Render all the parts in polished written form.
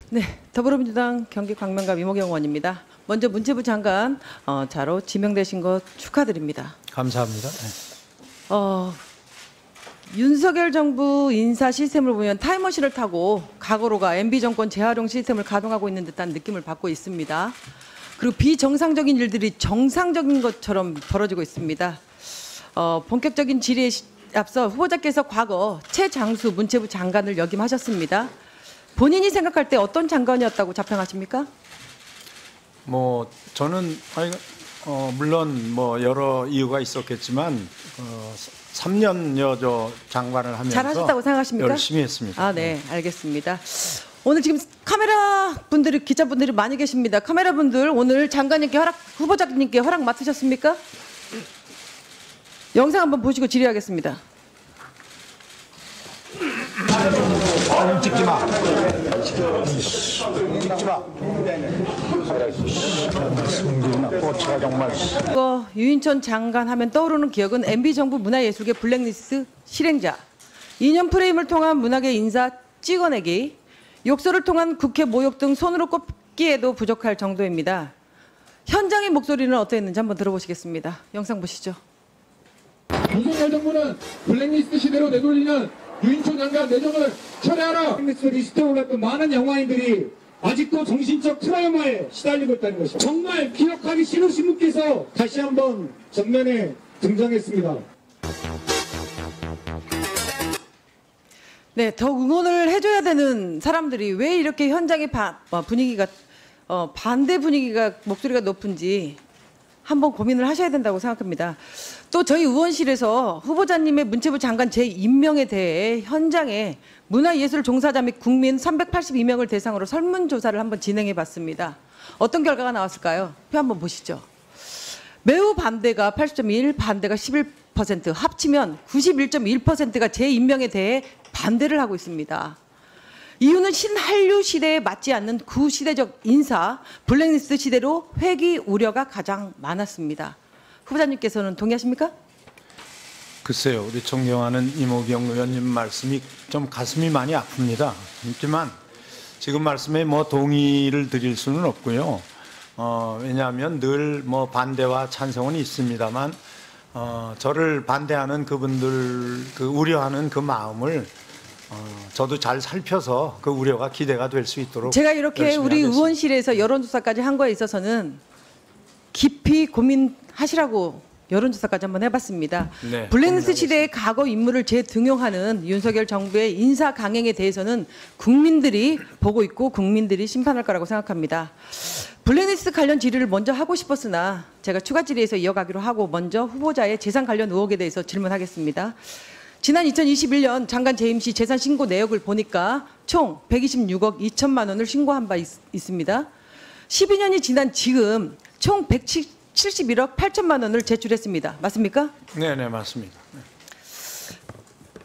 네, 더불어민주당 경기 광명갑 이모경 의원입니다. 먼저 문체부 장관 자로 지명되신 것 축하드립니다. 감사합니다. 네. 윤석열 정부 인사 시스템을 보면 타임머신을 타고 과거로 가 MB 정권 재활용 시스템을 가동하고 있는 듯한 느낌을 받고 있습니다. 그리고 비정상적인 일들이 정상적인 것처럼 벌어지고 있습니다. 본격적인 질의에 앞서 후보자께서 과거 최장수 문체부 장관을 역임하셨습니다. 본인이 생각할 때 어떤 장관이었다고 자평하십니까? 뭐 저는 물론 뭐 여러 이유가 있었겠지만 3년여 저 장관을 하면서 잘하셨다고 생각하십니까? 열심히 했습니다. 아, 네, 알겠습니다. 오늘 지금 카메라 분들이 기자분들이 많이 계십니다. 카메라 분들 오늘 장관님께 후보자님께 허락 맡으셨습니까? 영상 한번 보시고 질의하겠습니다. 찍지 마. 찍지 마. 승기나 꼬치가 정말. 유인천 장관 하면 떠오르는 기억은 MB 정부 문화예술계 블랙리스트 실행자, 2년 프레임을 통한 문화계 인사 찍어내기, 욕설을 통한 국회 모욕 등 손으로 꼽기에도 부족할 정도입니다. 현장의 목소리는 어떠했는지 한번 들어보시겠습니다. 영상 보시죠. 윤석열 정부는 블랙리스트 시대로 되돌리는 유인천 장관 내정을 철회하라. 블랙리스트 리스트에 올랐던 많은 영화인들이 아직도 정신적 트라우마에 시달리고 있다는 것입니다. 정말 기억하기 싫으신 분께서 다시 한번 전면에 등장했습니다. 네, 더 응원을 해줘야 되는 사람들이 왜 이렇게 현장의 분위기가 반대 분위기가 목소리가 높은지 한번 고민을 하셔야 된다고 생각합니다. 또 저희 의원실에서 후보자님의 문체부 장관 재임명에 대해 현장에 문화예술 종사자 및 국민 382명을 대상으로 설문조사를 한번 진행해 봤습니다. 어떤 결과가 나왔을까요? 표 한번 보시죠. 매우 반대가 80.1, 반대가 11%, 합치면 91.1%가 재임명에 대해 반대를 하고 있습니다. 이유는 신한류 시대에 맞지 않는 구시대적 인사, 블랙리스트 시대로 회귀 우려가 가장 많았습니다. 후보자님께서는 동의하십니까? 글쎄요, 우리 존경하는 이모경 의원님 말씀이 좀 가슴이 많이 아픕니다. 하지만 지금 말씀에 뭐 동의를 드릴 수는 없고요. 왜냐하면 늘 뭐 반대와 찬성은 있습니다만 저를 반대하는 그분들 그 우려하는 그 마음을 저도 잘 살펴서 그 우려가 기대가 될 수 있도록 제가 이렇게 우리 하겠습니다. 의원실에서 여론조사까지 한 거에 있어서는 깊이 고민하시라고 여론조사까지 한번 해봤습니다. 네, 블랙리스트 시대의 과거 인물을 재등용하는 윤석열 정부의 인사 강행에 대해서는 국민들이 보고 있고 국민들이 심판할 거라고 생각합니다. 블랙리스트 관련 질의를 먼저 하고 싶었으나 제가 추가 질의에서 이어가기로 하고 먼저 후보자의 재산 관련 의혹에 대해서 질문하겠습니다. 지난 2021년 장관 재임 시 재산 신고 내역을 보니까 총 126억 2천만 원을 신고한 바 있습니다. 12년이 지난 지금 총 171억 8천만 원을 제출했습니다. 맞습니까? 네, 맞습니다. 네.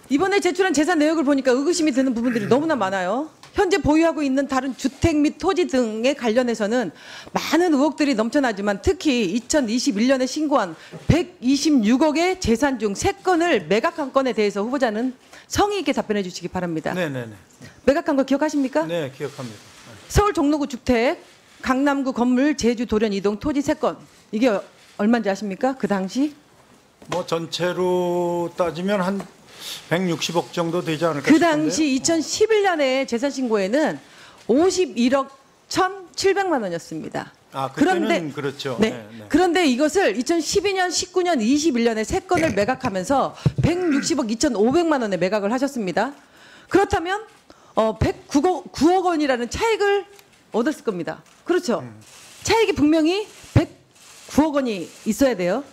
이번에 제출한 재산 내역을 보니까 의구심이 드는 부분들이 너무나 많아요. 현재 보유하고 있는 다른 주택 및 토지 등에 관련해서는 많은 의혹들이 넘쳐나지만 특히 2021년에 신고한 126억의 재산 중 3건을 매각한 건에 대해서 후보자는 성의 있게 답변해 주시기 바랍니다. 네. 매각한 거 기억하십니까? 네, 기억합니다. 서울 종로구 주택, 강남구 건물, 제주 돌연 이동 토지 3건. 이게 얼마인지 아십니까? 그 당시? 뭐 전체로 따지면 한 160억 정도 되지 않을까 그 싶은데요. 당시 2011년에 재산 신고에는 51억 1,700만 원이었습니다. 그때는 그렇죠. 네. 그런데 이것을 2012년, 19년, 21년에 3건을 매각하면서 160억 2,500만 원에 매각을 하셨습니다. 그렇다면 109억 원이라는 차익을 얻었을 겁니다. 그렇죠. 차익이 분명히 109억 원이 있어야 돼요.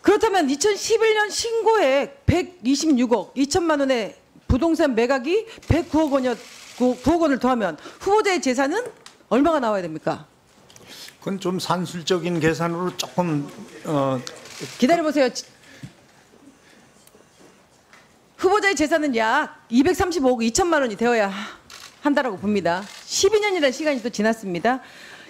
그렇다면 2011년 신고액 126억 2천만 원의 부동산 매각이 109억 원이었고 9억 원을 더하면 후보자의 재산은 얼마가 나와야 됩니까? 그건 좀 산술적인 계산으로 조금 기다려보세요. 후보자의 재산은 약 235억 2천만 원이 되어야 한다라고 봅니다. 12년이라는 시간이 또 지났습니다.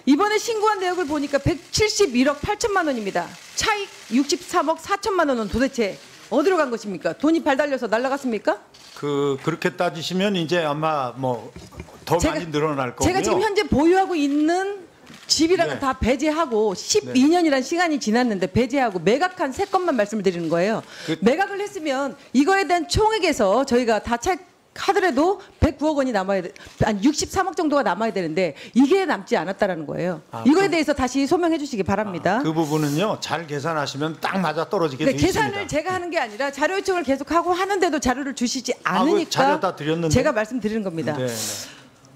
이번에 신고한 내역을 보니까 171억 8천만 원입니다. 차익 63억 4천만 원은 도대체 어디로 간 것입니까? 돈이 발달려서 날아갔습니까? 그렇게 따지시면 이제 아마 뭐 더 많이 늘어날 거고요. 제가 지금 현재 보유하고 있는 집이랑은 네. 다 배제하고 12년이라는 시간이 지났는데 배제하고 매각한 세 건만 말씀을 드리는 거예요. 매각을 했으면 이거에 대한 총액에서 저희가 다 하더라도 109억 원이 남아야 돼, 한 63억 정도가 남아야 되는데 이게 남지 않았다라는 거예요. 이거에 대해서 다시 소명해 주시기 바랍니다. 그 부분은요, 잘 계산하시면 딱 맞아 떨어지게 돼 네, 있습니다. 계산을 제가 하는 게 아니라 자료 요청을 계속하고 하는데도 자료를 주시지 않으니까 자료 다 드렸는데. 제가 말씀드리는 겁니다. 네, 네.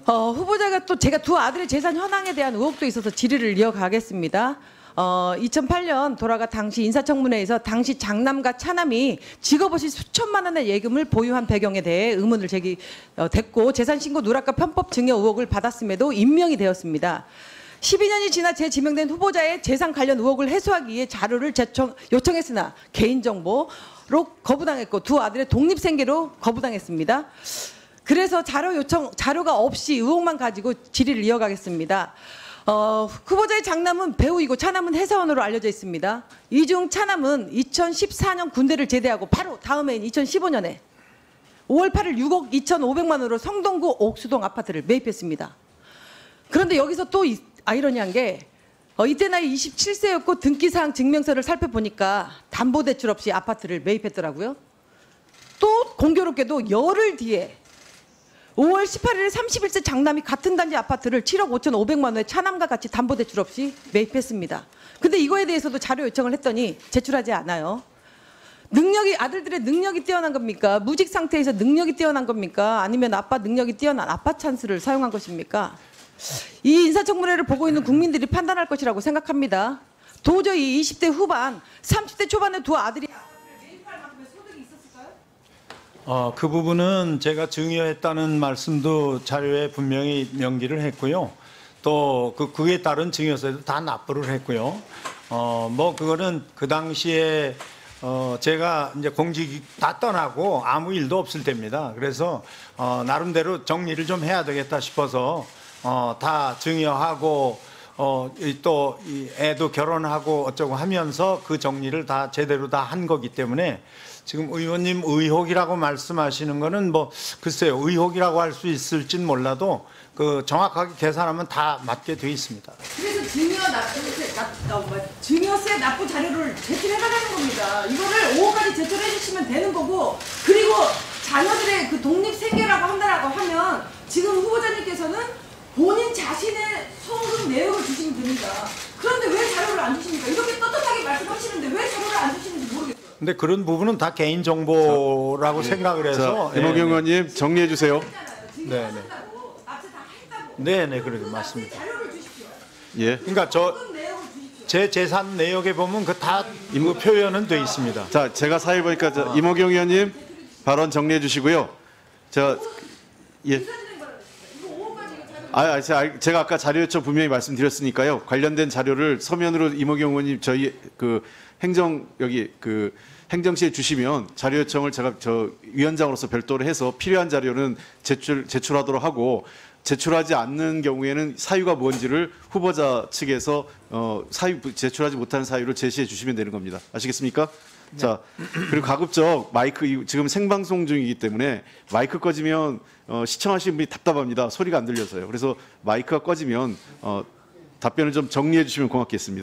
후보자가 또 제가 두 아들의 재산 현황에 대한 의혹도 있어서 질의를 이어가겠습니다. 2008년 돌아가 당시 인사청문회에서 당시 장남과 차남이 직업 없이 수천만 원의 예금을 보유한 배경에 대해 의문을 제기됐고 재산신고 누락과 편법 증여 의혹을 받았음에도 임명이 되었습니다. 12년이 지나 재지명된 후보자의 재산 관련 의혹을 해소하기 위해 자료를 요청했으나 개인정보로 거부당했고 두 아들의 독립생계로 거부당했습니다. 그래서 자료가 없이 의혹만 가지고 질의를 이어가겠습니다. 후보자의 장남은 배우이고 차남은 회사원으로 알려져 있습니다. 이 중 차남은 2014년 군대를 제대하고 바로 다음 해인 2015년에 5월 8일 6억 2,500만 원으로 성동구 옥수동 아파트를 매입했습니다. 그런데 여기서 또 아이러니한 게 이때 나이 27세였고 등기사항 증명서를 살펴보니까 담보대출 없이 아파트를 매입했더라고요. 또 공교롭게도 열흘 뒤에 5월 18일에 31세 장남이 같은 단지 아파트를 7억 5,500만 원에 차남과 같이 담보대출 없이 매입했습니다. 근데 이거에 대해서도 자료 요청을 했더니 제출하지 않아요. 아들들의 능력이 뛰어난 겁니까? 무직 상태에서 능력이 뛰어난 겁니까? 아니면 아빠 능력이 뛰어난 아빠 찬스를 사용한 것입니까? 이 인사청문회를 보고 있는 국민들이 판단할 것이라고 생각합니다. 도저히 20대 후반, 30대 초반의 두 아들이 매입할 만큼의 소득이 있었을까요? 그 부분은 제가 증여했다는 말씀도 자료에 분명히 명기를 했고요. 또 그에 따른 증여세도 다 납부를 했고요. 그거는 그 당시에 제가 이제 공직 다 떠나고 아무 일도 없을 때입니다. 그래서 나름대로 정리를 좀 해야 되겠다 싶어서 다 증여하고 또 이 애도 결혼하고 어쩌고 하면서 그 정리를 다 제대로 다 한 거기 때문에 지금 의원님 의혹이라고 말씀하시는 거는 글쎄요, 의혹이라고 할 수 있을진 몰라도 정확하게 계산하면 다 맞게 돼 있습니다. 그래서 증여세 납부 자료를 제출해달라는 겁니다. 이거를 5호까지 제출해 주시면 되는 거고, 그리고 자녀들의 그 독립 생계라고 한다라고 하면 지금 후보자님께서는 본인 자신의 소득 내역을 주시면 됩니다. 그런데 왜 자료를 안 주십니까? 이렇게 떳떳하게 말씀하시는데 왜 자료를 안 주시는지 모르겠어요. 근데 그런 부분은 다 개인 정보라고 생각을 해서. 이모경 의원님 정리해 주세요. 네, 네. 네, 그래도 맞습니다. 자료를 주십시오. 예. 그러니까 소득 내역을 주십시오. 제 재산 내역에 보면 다 표현은 돼 있습니다. 자, 제가 사회 보니까 이모경 의원님 발언 정리해 주시고요. 예. 제가 아까 자료 요청 분명히 말씀드렸으니까요. 관련된 자료를 서면으로 이모경 의원님 저희 행정실에 주시면 자료 요청을 제가 위원장으로서 별도로 해서 필요한 자료는 제출하도록 하고, 제출하지 않는 경우에는 사유가 뭔지를 후보자 측에서 제출하지 못하는 사유를 제시해 주시면 되는 겁니다. 아시겠습니까? 네. 자, 그리고 가급적 마이크 지금 생방송 중이기 때문에 마이크 꺼지면 시청하시는 분이 답답합니다. 소리가 안 들려서요. 그래서 마이크가 꺼지면 답변을 좀 정리해 주시면 고맙겠습니다.